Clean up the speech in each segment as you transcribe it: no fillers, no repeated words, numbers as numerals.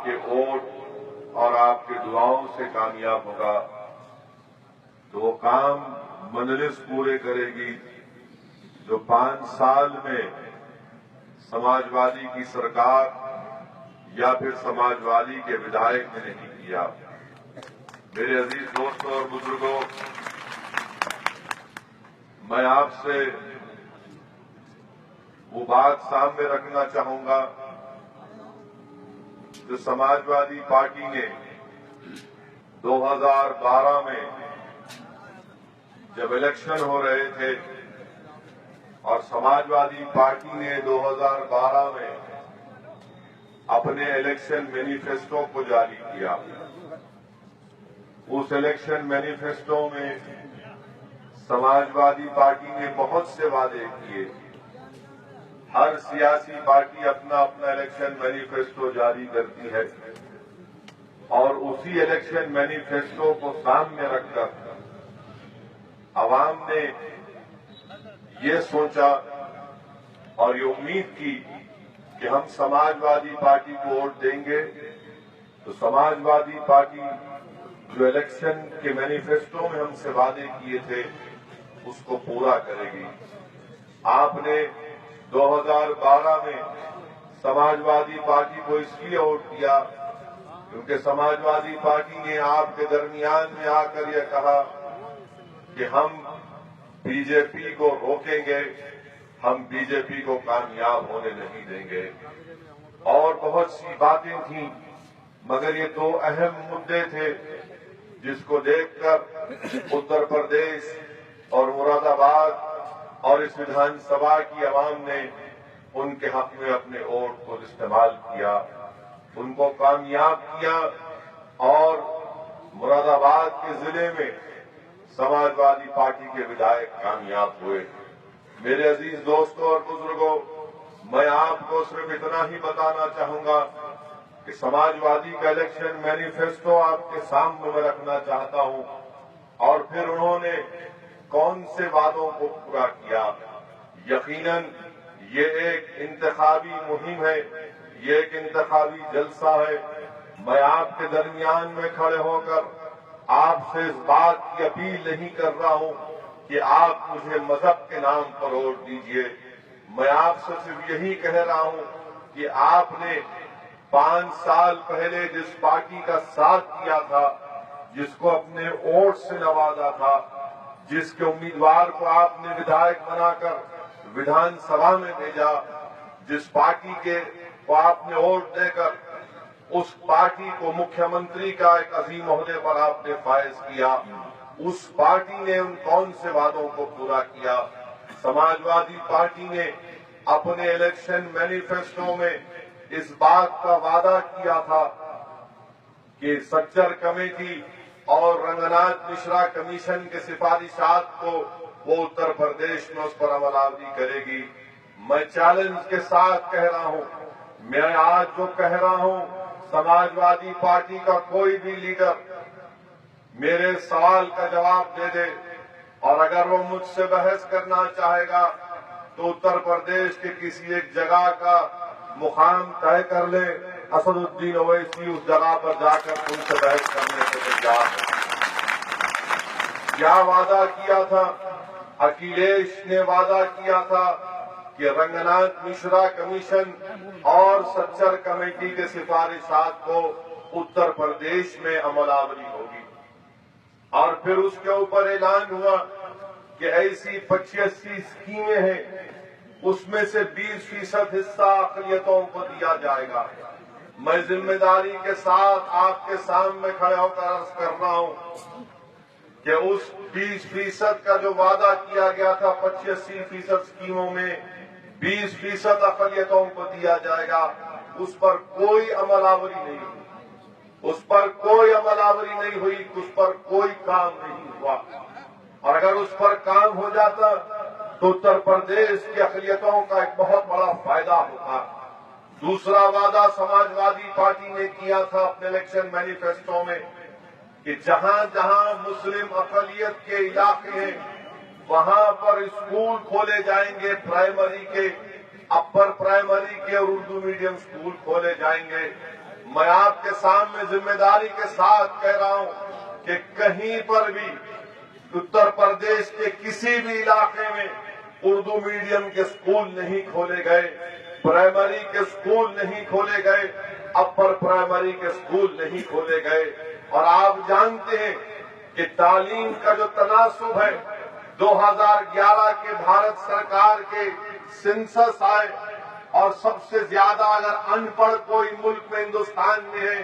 کے ووٹ اور آپ کے دعاؤں سے کامیاب ہوگا تو وہ کام مجلس پورے کرے گی جو 5 سال میں سماجوادی کی سرکار یا پھر سماجوادی کے ودھائک نے نہیں کیا۔ میرے عزیز دوستوں اور بزرگوں، میں آپ سے وہ بات سامنے رکھنا چاہوں گا جو سماجوادی پارٹی نے 2012 میں جب الیکشن ہو رہے تھے اور سماجوادی پارٹی نے 2012 میں اپنے الیکشن مینیفیسٹو کو جاری کیا۔ اس الیکشن مینیفیسٹو میں سماجوادی پارٹی نے بہت سے وعدے کیے۔ ہر سیاسی پارٹی اپنا اپنا الیکشن مینیفیسٹو جاری کرتی ہے اور اسی الیکشن مینیفیسٹو کو سامنے رکھ کر عوام نے یہ سوچا اور یہ امید کی کہ ہم سماجوادی پارٹی کو ووٹ دیں گے تو سماجوادی پارٹی جو الیکشن کے مینیفیسٹو میں ہم سے وعدے کیے تھے اس کو پورا کرے گی۔ آپ نے 2012 میں سماجوادی پارٹی کو اس لیے ووٹ دیا کیونکہ سماجوادی پارٹی نے آپ کے درمیان میں آ کر یہ کہا کہ ہم بی جے پی کو روکیں گے، ہم بی جے پی کو کامیاب ہونے نہیں دیں گے، اور بہت سی باتیں تھیں مگر یہ 2 اہم مدے تھے جس کو دیکھ کر اتر پردیش اور مراد آباد اور اس ودھان سبھا کی عوام نے ان کے حق میں اپنے ووٹ کو استعمال کیا، ان کو کامیاب کیا اور مراد آباد کے ضلع میں سماجوادی پارٹی کے ودھائک کامیاب ہوئے۔ میرے عزیز دوستوں اور بزرگوں، میں آپ کو صرف اتنا ہی بتانا چاہوں گا کہ سماجوادی کا الیکشن مینیفیسٹو آپ کے سامنے میں رکھنا چاہتا ہوں اور پھر انہوں نے کون سے وعدوں کو پورا کیا۔ یقیناً یہ ایک انتخابی مہم ہے، یہ ایک انتخابی جلسہ ہے۔ میں آپ کے درمیان میں کھڑے ہو کر آپ سے اس بات کی اپیل نہیں کر رہا ہوں کہ آپ مجھے مذہب کے نام پر ووٹ دیجیے۔ میں آپ سے صرف یہی کہہ رہا ہوں کہ آپ نے 5 سال پہلے جس پارٹی کا ساتھ دیا تھا، جس کو اپنے ووٹ سے نوازا تھا، جس کے امیدوار کو آپ نے ودھائک بنا کر ودھان سبھا میں بھیجا، جس پارٹی کو آپ نے ووٹ دے کر اس پارٹی کو مکھیہ منتری کا ایک عظیم عہدے پر آپ نے فائز کیا، اس پارٹی نے ان کون سے وعدوں کو پورا کیا؟ سماجوادی پارٹی نے اپنے الیکشن مینیفیسٹو میں اس بات کا وعدہ کیا تھا کہ سچر کمیٹی اور رنگناتھ مشرا کمیشن کے سفارشات کو وہ اتر پردیش میں اس پر عمل آوری کرے گی۔ میں چیلنج کے ساتھ کہہ رہا ہوں، میں آج جو کہہ رہا ہوں، سماجوادی پارٹی کا کوئی بھی لیڈر میرے سوال کا جواب دے دے اور اگر وہ مجھ سے بحث کرنا چاہے گا تو اتر پردیش کے کسی ایک جگہ کا مقام طے کر لے، اسد الدین اویسی اس جگہ پر جا کر ان سے بحث کرنے کے تیار ہے۔ کیا وعدہ کیا تھا؟ اکھلیش نے وعدہ کیا تھا کہ رنگناتھ مشرا کمیشن اور سچر کمیٹی کے سفارشات کو اتر پردیش میں عمل آوری ہوگی، اور پھر اس کے اوپر اعلان ہوا کہ ایسی 85 اسکیمیں ہیں، اس میں سے 20% حصہ اقلیتوں کو دیا جائے گا۔ میں ذمہ داری کے ساتھ آپ کے سامنے کھڑے ہو کر عرض کر رہا ہوں کہ اس 20% کا جو وعدہ کیا گیا تھا 85% اسکیموں میں 20% اقلیتوں کو دیا جائے گا، اس پر کوئی عمل آوری نہیں ہوئی، اس پر کوئی عمل آوری نہیں ہوئی، اس پر کوئی کام نہیں ہوا، اور اگر اس پر کام ہو جاتا تو اتر پردیش کی اقلیتوں کا ایک بہت بڑا فائدہ ہوتا۔ دوسرا وعدہ سماجوادی پارٹی نے کیا تھا اپنے الیکشن مینیفیسٹو میں کہ جہاں جہاں مسلم اقلیت کے علاقے ہیں وہاں پر اسکول کھولے جائیں گے، پرائمری کے، اپر پرائمری کے اور اردو میڈیم اسکول کھولے جائیں گے۔ میں آپ کے سامنے ذمہ داری کے ساتھ کہہ رہا ہوں کہ کہیں پر بھی اتر پردیش کے کسی بھی علاقے میں اردو میڈیم کے اسکول نہیں کھولے گئے، پرائمری کے اسکول نہیں کھولے گئے، اپر پرائمری کے اسکول نہیں کھولے گئے۔ اور آپ جانتے ہیں کہ تعلیم کا جو تناسب ہے، 2011 کے بھارت سرکار کے سینسس آئے اور سب سے زیادہ اگر ان پڑھ کوئی ملک میں ہندوستان میں ہے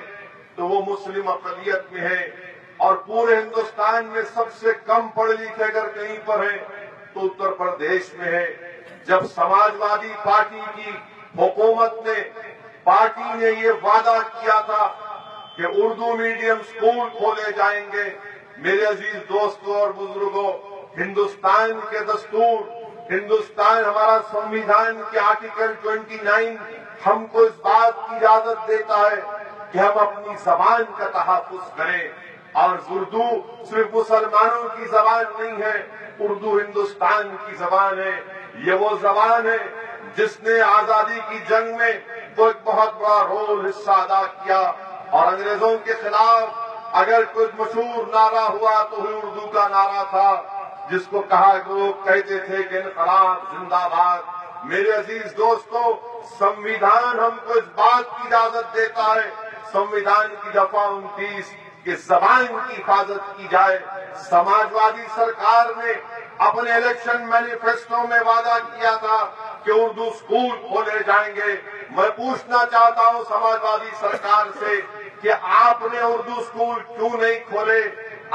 تو وہ مسلم اقلیت میں ہے، اور پورے ہندوستان میں سب سے کم پڑھے لکھے اگر کہیں پر ہیں تو اتر پردیش میں ہے۔ جب سماجوادی پارٹی کی حکومت نے، پارٹی نے یہ وعدہ کیا تھا کہ اردو میڈیم اسکول کھولے جائیں گے، میرے عزیز دوستوں اور بزرگوں، ہندوستان کے دستور، ہندوستان ہمارا سنویدھان کے آرٹیکل 29 ہم کو اس بات کی اجازت دیتا ہے کہ ہم اپنی زبان کا تحفظ کریں، اور اردو صرف مسلمانوں کی زبان نہیں ہے، اردو ہندوستان کی زبان ہے۔ یہ وہ زبان ہے جس نے آزادی کی جنگ میں تو ایک بہت بڑا رول حصہ ادا کیا، اور انگریزوں کے خلاف اگر کوئی مشہور نعرہ ہوا تو وہ اردو کا نعرہ تھا، جس کو لوگ کہتے تھے کہ انقلاب زندہ باد۔ میرے عزیز دوستو، سنویدھان ہم کو اس بات کی اجازت دیتا ہے، سنویدھان کی دفعہ 29، کہ زبان کی حفاظت کی جائے۔ سماجوادی سرکار نے اپنے الیکشن مینیفیسٹو میں وعدہ کیا تھا کہ اردو اسکول کھولے جائیں گے۔ میں پوچھنا چاہتا ہوں سماجوادی سرکار سے کہ آپ نے اردو اسکول کیوں نہیں کھولے؟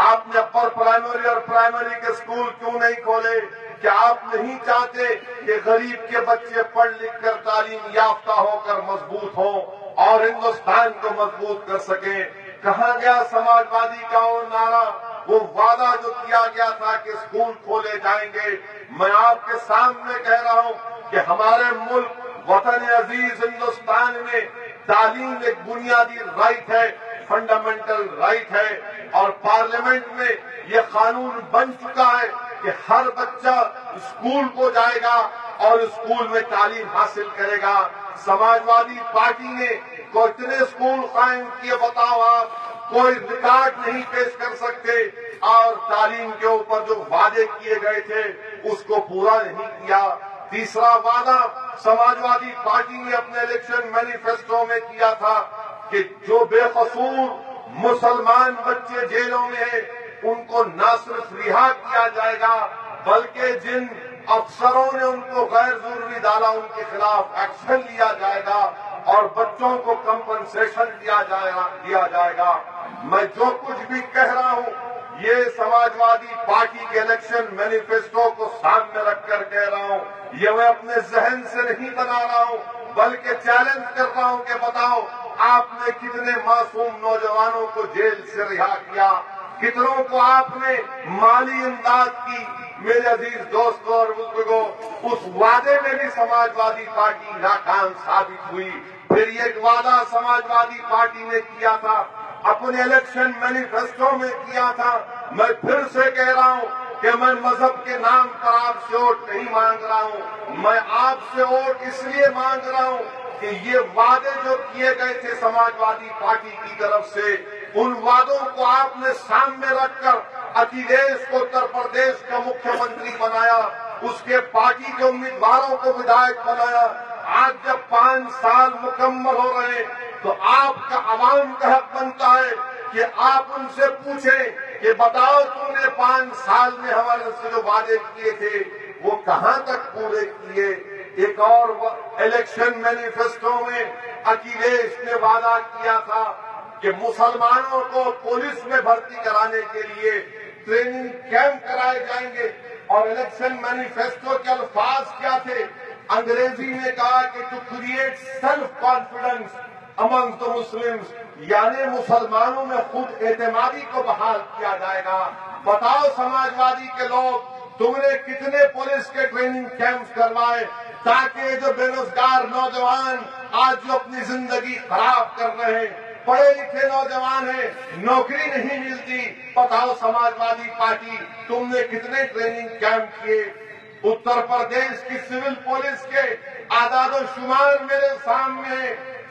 آپ نے اپر پرائمری اور پرائمری کے اسکول کیوں نہیں کھولے؟ کیا آپ نہیں چاہتے کہ غریب کے بچے پڑھ لکھ کر تعلیم یافتہ ہو کر مضبوط ہوں اور ہندوستان کو مضبوط کر سکیں؟ کہاں گیا سماجوادی کا وہ نعرہ، وہ وعدہ جو کیا گیا تھا کہ اسکول کھولے جائیں گے؟ میں آپ کے سامنے کہہ رہا ہوں کہ ہمارے ملک وطن عزیز ہندوستان میں تعلیم ایک بنیادی رائٹ ہے، فنڈامنٹل رائٹ ہے، اور پارلیمنٹ میں یہ قانون بن چکا ہے کہ ہر بچہ اسکول کو جائے گا اور اسکول میں تعلیم حاصل کرے گا۔ سماجوادی پارٹی نے کتنے اسکول قائم کیے بتاؤ آپ؟ کوئی ریکارڈ نہیں پیش کر سکتے، اور تعلیم کے اوپر جو وعدے کیے گئے تھے اس کو پورا نہیں کیا۔ تیسرا وعدہ سماجوادی پارٹی نے اپنے الیکشن مینیفیسٹو میں کیا تھا کہ جو بے قصور مسلمان بچے جیلوں میں ہیں ان کو نہ صرف رہا کیا جائے گا بلکہ جن افسروں نے ان کو غیر ضروری ڈالا ان کے خلاف ایکشن لیا جائے گا، اور بچوں کو کمپنسیشن دیا جائے گا۔ میں جو کچھ بھی کہہ رہا ہوں یہ سماجوادی پارٹی کے الیکشن مینیفیسٹو کو سامنے رکھ کر کہہ رہا ہوں، یہ میں اپنے ذہن سے نہیں بنا رہا ہوں بلکہ چیلنج کر رہا ہوں کہ بتاؤ آپ نے کتنے معصوم نوجوانوں کو جیل سے رہا کیا، کتنوں کو آپ نے مالی امداد کی؟ میرے عزیز دوستوں اور بزرگوں، اس وعدے میں بھی سماجوادی پارٹی ناکام ثابت ہوئی۔ پھر یہ وعدہ سماجوادی پارٹی نے کیا تھا، اپنے الیکشن مینیفیسٹو میں کیا تھا۔ میں پھر سے کہہ رہا ہوں کہ میں مذہب کے نام پر آپ سے ووٹ نہیں مانگ رہا ہوں، میں آپ سے ووٹ اس لیے مانگ رہا ہوں کہ یہ وعدے جو کیے گئے تھے سماجوادی پارٹی کی طرف سے، ان وعدوں کو آپ نے سامنے رکھ کر اکھلیش کو اتر پردیش کا مکھیہ منتری بنایا، اس کے پارٹی کے امیدواروں کو ودھائک بنایا۔ آج جب 5 سال مکمل ہو رہے ہیں تو آپ کا عوام کا حق بنتا ہے کہ آپ ان سے پوچھیں کہ بتاؤ تم نے 5 سال میں ہمارے سے جو وعدے کیے تھے وہ کہاں تک پورے کیے؟ ایک اور الیکشن مینیفیسٹو میں اکھلیش نے وعدہ کیا تھا کہ مسلمانوں کو پولیس میں بھرتی کرانے کے لیے ٹریننگ کیمپ کرائے جائیں گے، اور الیکشن مینیفیسٹو کے الفاظ کیا تھے؟ انگریزی میں کہا کہ to create self confidence among the Muslims, یعنی مسلمانوں میں خود اعتمادی کو بحال کیا جائے گا۔ بتاؤ سماجوادی کے لوگ، تم نے کتنے پولیس کے ٹریننگ کیمپس کروائے تاکہ جو بے روزگار نوجوان آج جو اپنی زندگی خراب کر رہے ہیں، پڑھے لکھے نوجوان ہیں، نوکری نہیں ملتی؟ بتاؤ سماجوادی پارٹی، تم نے کتنے ٹریننگ کیمپ کیے؟ اتر پردیش کی سول پولیس کے اعداد و شمار میرے سامنے ہے۔